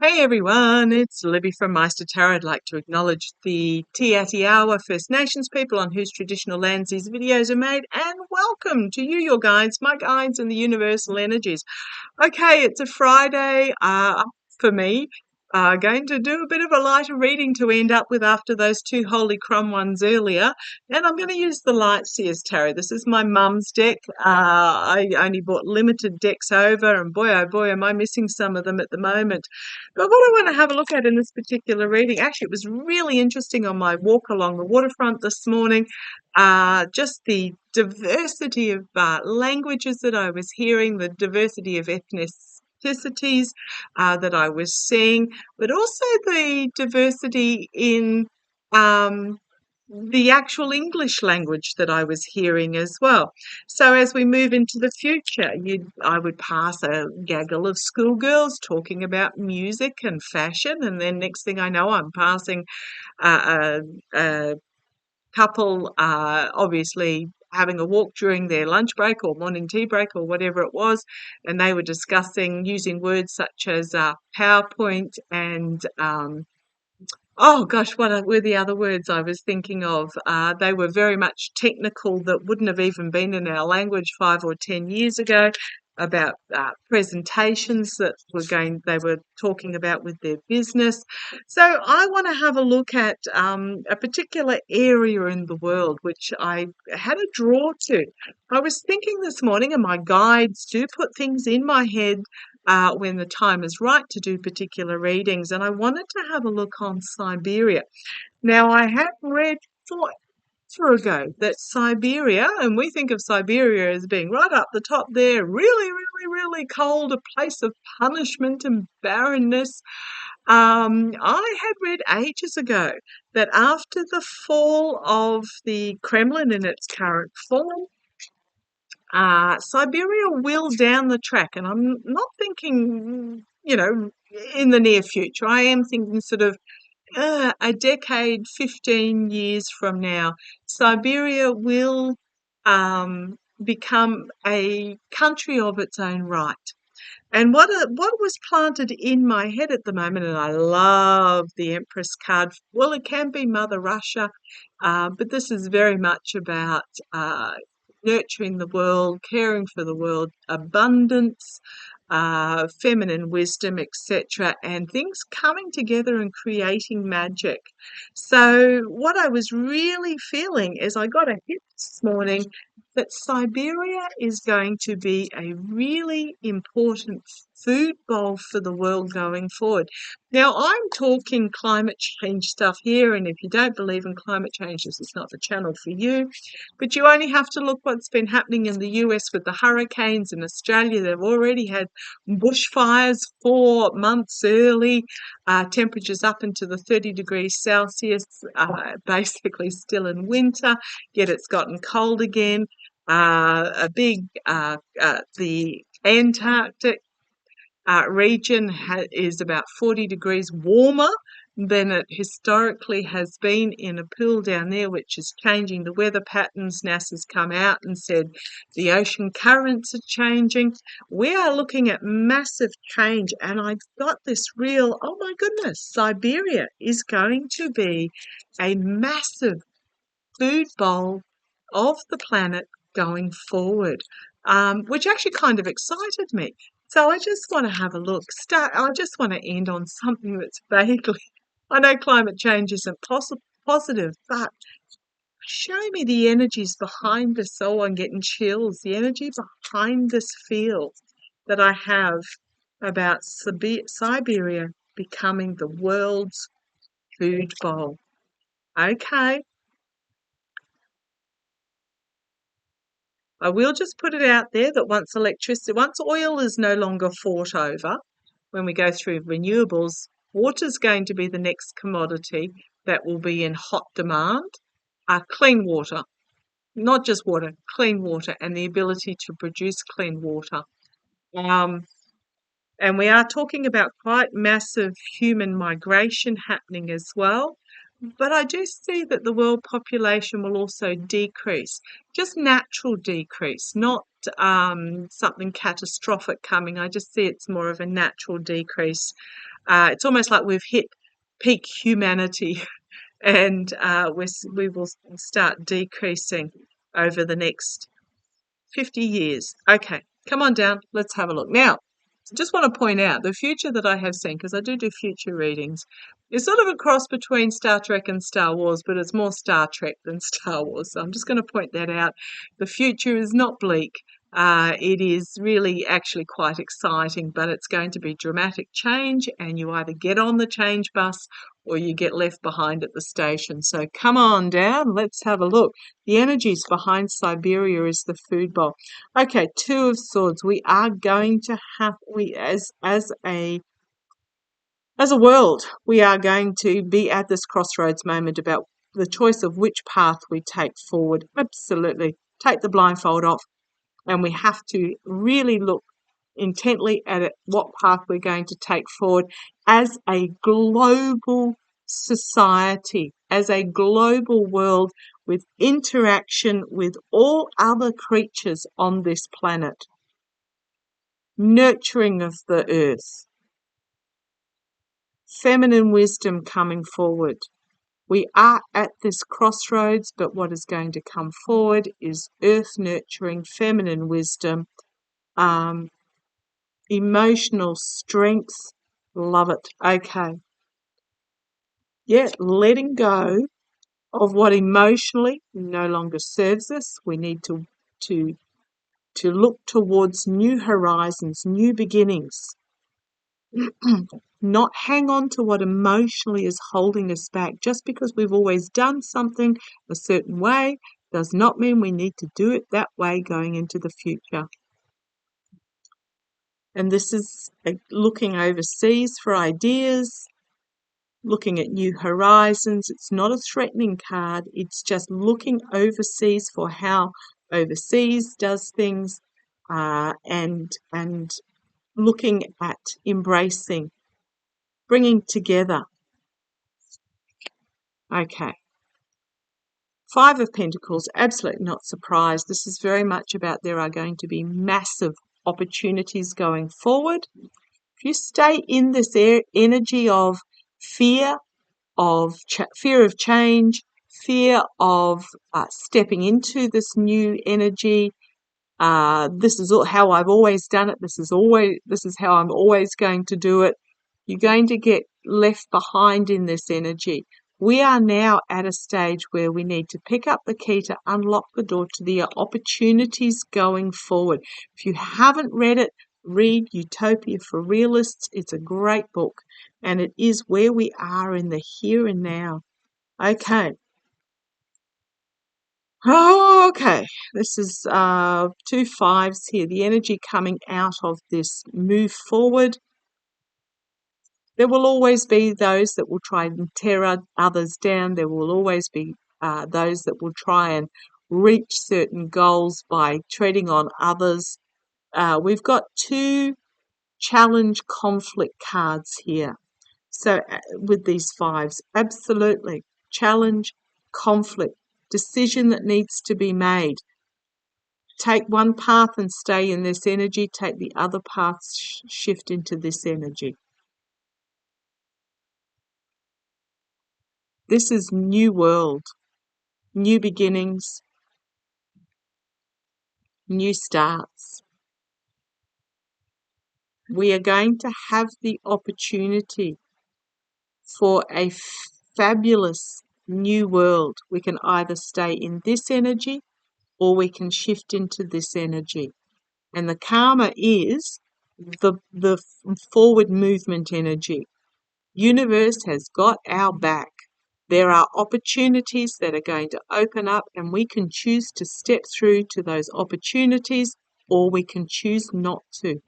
Hey everyone, it's Libby from maighstirtarot. I'd like to acknowledge the Tiatiawa First Nations people on whose traditional lands these videos are made, and welcome to you, your guides, my guides, and the universal energies. Okay, it's a Friday for me. Going to do a bit of a lighter reading to end up with after those two holy crumb ones earlier. And I'm going to use the Lightseers Tarot. This is my mum's deck. I only bought limited decks over, and boy, oh boy, am I missing some of them at the moment. But what I want to have a look at in this particular reading, actually, it was really interesting on my walk along the waterfront this morning. Just the diversity of languages that I was hearing, the diversity of ethnicities that I was seeing, but also the diversity in the actual English language that I was hearing as well. So as we move into the future, I would pass a gaggle of schoolgirls talking about music and fashion, and then next thing I know, I'm passing a couple, obviously having a walk during their lunch break or morning tea break or whatever it was, and they were discussing using words such as PowerPoint and oh gosh, what were the other words I was thinking of? They were very much technical that wouldn't have even been in our language 5 or 10 years ago, about presentations that they were talking about with their business. So I want to have a look at a particular area in the world which I had a draw to. I was thinking this morning, and my guides do put things in my head when the time is right to do particular readings, and I wanted to have a look on Siberia. Now, I have read forever ago that Siberia, and we think of Siberia as being right up the top there, really, really, really cold, a place of punishment and barrenness. I had read ages ago that after the fall of the Kremlin in its current form, Siberia will down the track, and I'm not thinking, in the near future. I am thinking sort of a decade, 15 years from now, Siberia will become a country of its own right. And what was planted in my head at the moment, and I love the Empress card. Well, it can be Mother Russia, but this is very much about nurturing the world, caring for the world, abundance, feminine wisdom, etc., and things coming together and creating magic. So what I was really feeling is I got a hit this morning that Siberia is going to be a really important food bowl for the world going forward. Now, I'm talking climate change stuff here, and if you don't believe in climate change, this is not the channel for you. But you only have to look what's been happening in the US with the hurricanes. In Australia, they've already had bushfires 4 months early, temperatures up into the 30 degrees Celsius, basically still in winter, yet it's gotten cold again. The Antarctic region is about 40 degrees warmer than it historically has been in a pool down there, which is changing the weather patterns. NASA's come out and said the ocean currents are changing. We are looking at massive change, and I've got this real, oh my goodness, Siberia is going to be a massive food bowl of the planet going forward, which actually kind of excited me. So I just want to have a look. I just want to end on something that's vaguely. I know climate change isn't positive, but show me the energies behind this. Oh, I'm getting chills. The energy behind this feel that I have about Siberia becoming the world's food bowl. Okay. I will just put it out there that once oil is no longer fought over, when we go through renewables, water is going to be the next commodity that will be in hot demand. Clean water, not just water, clean water, and the ability to produce clean water. And we are talking about quite massive human migration happening as well. But I do see that the world population will also decrease, just natural decrease, not something catastrophic coming. I just see it's more of a natural decrease. It's almost like we've hit peak humanity and we will start decreasing over the next 50 years. Okay, come on down. Let's have a look. Now, just want to point out the future that I have seen, because I do future readings, is sort of a cross between Star Trek and Star Wars, but it's more Star Trek than Star Wars. So I'm just going to point that out. The future is not bleak. It is really actually quite exciting, but it's going to be dramatic change, and you either get on the change bus or you get left behind at the station. So come on down, let's have a look. The energies behind Siberia is the food bowl. Okay, Two of Swords. We are going to have, as a world, we are going to be at this crossroads moment about the choice of which path we take forward. Absolutely. Take the blindfold off, and we have to really look intently at it, what path we're going to take forward as a global society, as a global world with interaction with all other creatures on this planet. Nurturing of the earth. Feminine wisdom coming forward. We are at this crossroads, but what is going to come forward is earth nurturing, feminine wisdom, emotional strength. Love it. Okay. Yeah, letting go of what emotionally no longer serves us. We need to look towards new horizons, new beginnings. Not hang on to what emotionally is holding us back. Just because we've always done something a certain way does not mean we need to do it that way going into the future. And this is looking overseas for ideas, looking at new horizons. It's not a threatening card. It's just looking overseas for how overseas does things, and looking at embracing, bringing together. Okay. Five of Pentacles, absolutely not surprised. This is very much about there are going to be massive opportunities going forward. If you stay in this energy of fear, fear of change, fear of stepping into this new energy, this is how I've always done it, this is how I'm always going to do it, you're going to get left behind in this energy. We are now at a stage where we need to pick up the key to unlock the door to the opportunities going forward. If you haven't read it, read Utopia for Realists. It's a great book, and it is where we are in the here and now. Okay. Oh, okay. This is 2 5s here. The energy coming out of this move forward. There will always be those that will try and tear others down. There will always be those that will try and reach certain goals by treading on others. We've got 2 challenge conflict cards here. So with these 5s, absolutely. Challenge, conflict, decision that needs to be made. Take one path and stay in this energy. Take the other path, shift into this energy. This is new world, new beginnings, new starts. We are going to have the opportunity for a fabulous new world. We can either stay in this energy or we can shift into this energy. And the karma is the forward movement energy. Universe has got our back. There are opportunities that are going to open up, and we can choose to step through to those opportunities, or we can choose not to.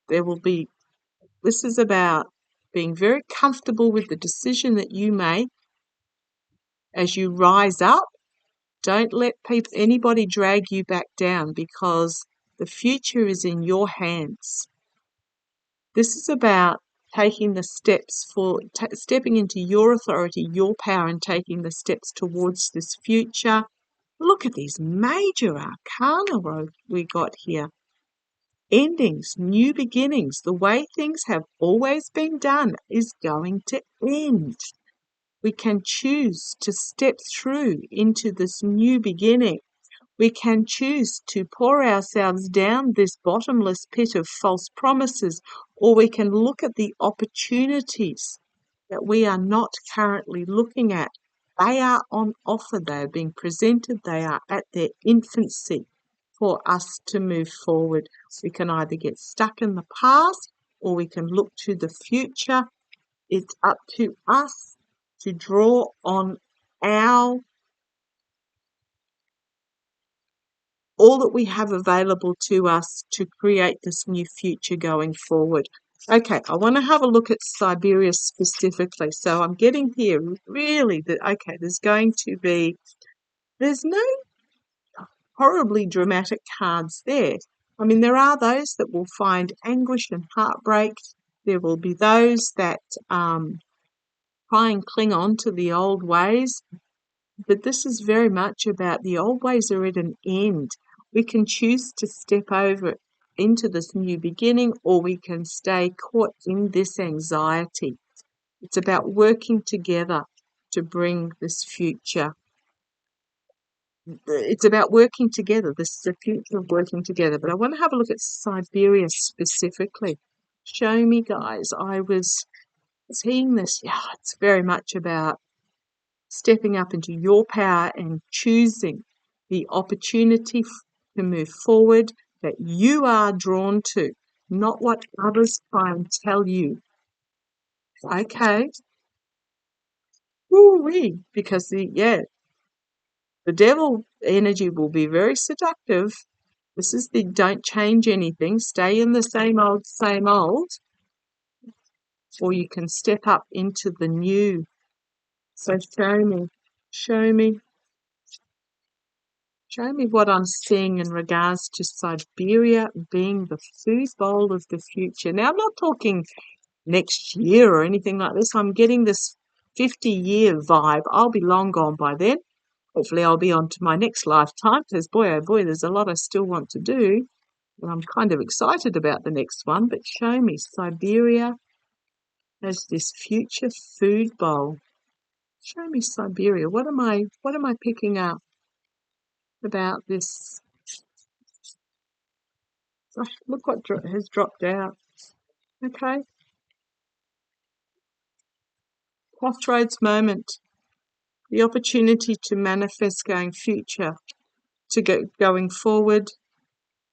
This is about being very comfortable with the decision that you make as you rise up. Don't let anybody drag you back down, because the future is in your hands. This is about taking the steps for stepping into your authority, your power, and taking the steps towards this future. Look at these major arcana we got here. Endings, new beginnings. The way things have always been done is going to end. We can choose to step through into this new beginning. We can choose to pour ourselves down this bottomless pit of false promises, or we can look at the opportunities that we are not currently looking at. They are on offer, they are being presented, they are at their infancy for us to move forward. We can either get stuck in the past or we can look to the future. It's up to us to draw on all that we have available to us to create this new future going forward. Okay, I want to have a look at Siberia specifically. So I'm getting here really that, okay, there's no horribly dramatic cards there. I mean, there are those that will find anguish and heartbreak. There will be those that try and cling on to the old ways. But this is very much about the old ways are at an end. We can choose to step over into this new beginning, or we can stay caught in this anxiety. It's about working together to bring this future. It's about working together. This is the future of working together. But I want to have a look at Siberia specifically. Show me, guys. I was seeing this. Yeah, it's very much about stepping up into your power and choosing the opportunity to move forward that you are drawn to, not what others try and tell you. Okay. Woo-wee. Because the devil energy will be very seductive. This is the don't change anything, stay in the same old, or you can step up into the new. So show me what I'm seeing in regards to Siberia being the food bowl of the future. Now, I'm not talking next year or anything like this. I'm getting this 50-year vibe. I'll be long gone by then. Hopefully I'll be on to my next lifetime because, boy, oh boy, there's a lot I still want to do. And I'm kind of excited about the next one. But show me Siberia as this future food bowl. Show me Siberia. What am I picking up about this? Look what has dropped out. Okay. Crossroads moment. The opportunity to manifest going forward.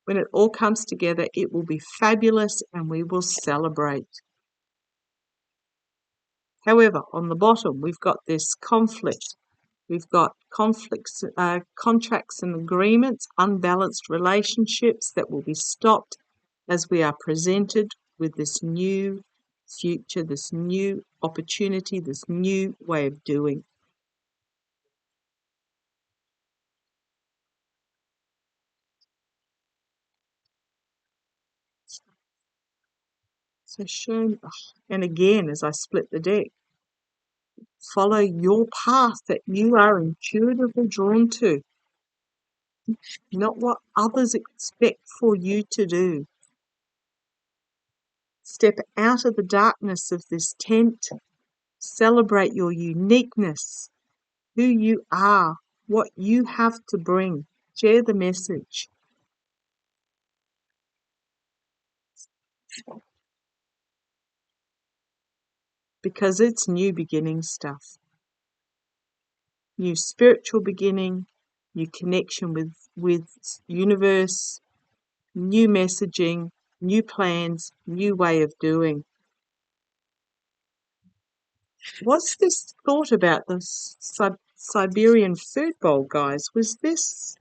When it all comes together, it will be fabulous and we will celebrate. However, on the bottom, we've got this conflict. We've got conflicts, contracts and agreements, unbalanced relationships that will be stopped as we are presented with this new future, this new opportunity, this new way of doing. So show, and again, as I split the deck, follow your path that you are intuitively drawn to, not what others expect for you to do. Step out of the darkness of this tent. Celebrate your uniqueness, who you are, what you have to bring. Share the message. Because it's new beginning stuff. New spiritual beginning, new connection with universe, new messaging, new plans, new way of doing. What's this thought about the Siberian food bowl, guys? Was this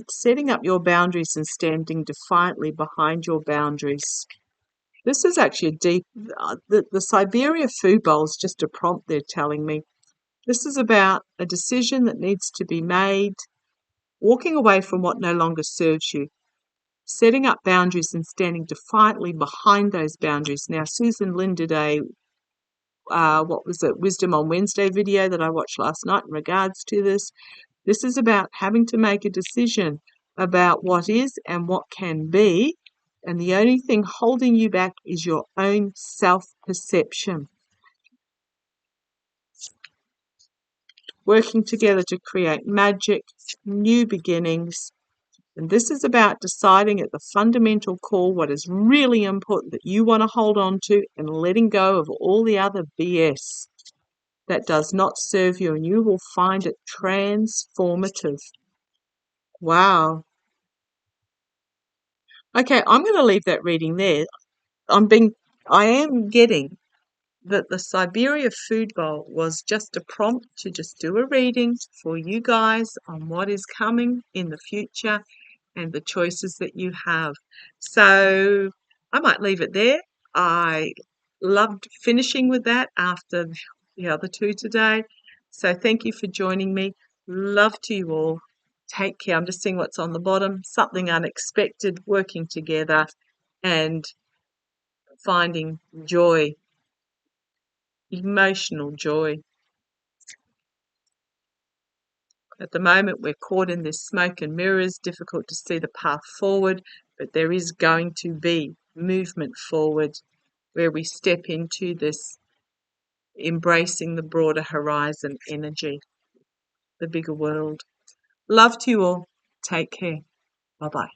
setting up your boundaries and standing defiantly behind your boundaries? This is actually a deep, the Siberia food bowl is just a prompt they're telling me. This is about a decision that needs to be made, walking away from what no longer serves you. setting up boundaries and standing defiantly behind those boundaries. Now, Susan Lynn did a Wisdom on Wednesday video that I watched last night in regards to this. This is about having to make a decision about what is and what can be, and the only thing holding you back is your own self-perception. Working together to create magic, new beginnings, and this is about deciding at the fundamental core what is really important that you want to hold on to and letting go of all the other BS that does not serve you, and you will find it transformative. Wow. Okay, I'm going to leave that reading there. I am getting that the Siberia food bowl was just a prompt to just do a reading for you guys on what is coming in the future and the choices that you have. So I might leave it there. I loved finishing with that after the other two today. So thank you for joining me. Love to you all. Take care. I'm just seeing what's on the bottom. Something unexpected, working together and finding joy, emotional joy. At the moment, we're caught in this smoke and mirrors, difficult to see the path forward, but there is going to be movement forward where we step into this embracing the broader horizon energy, the bigger world. Love to you all. Take care. Bye-bye.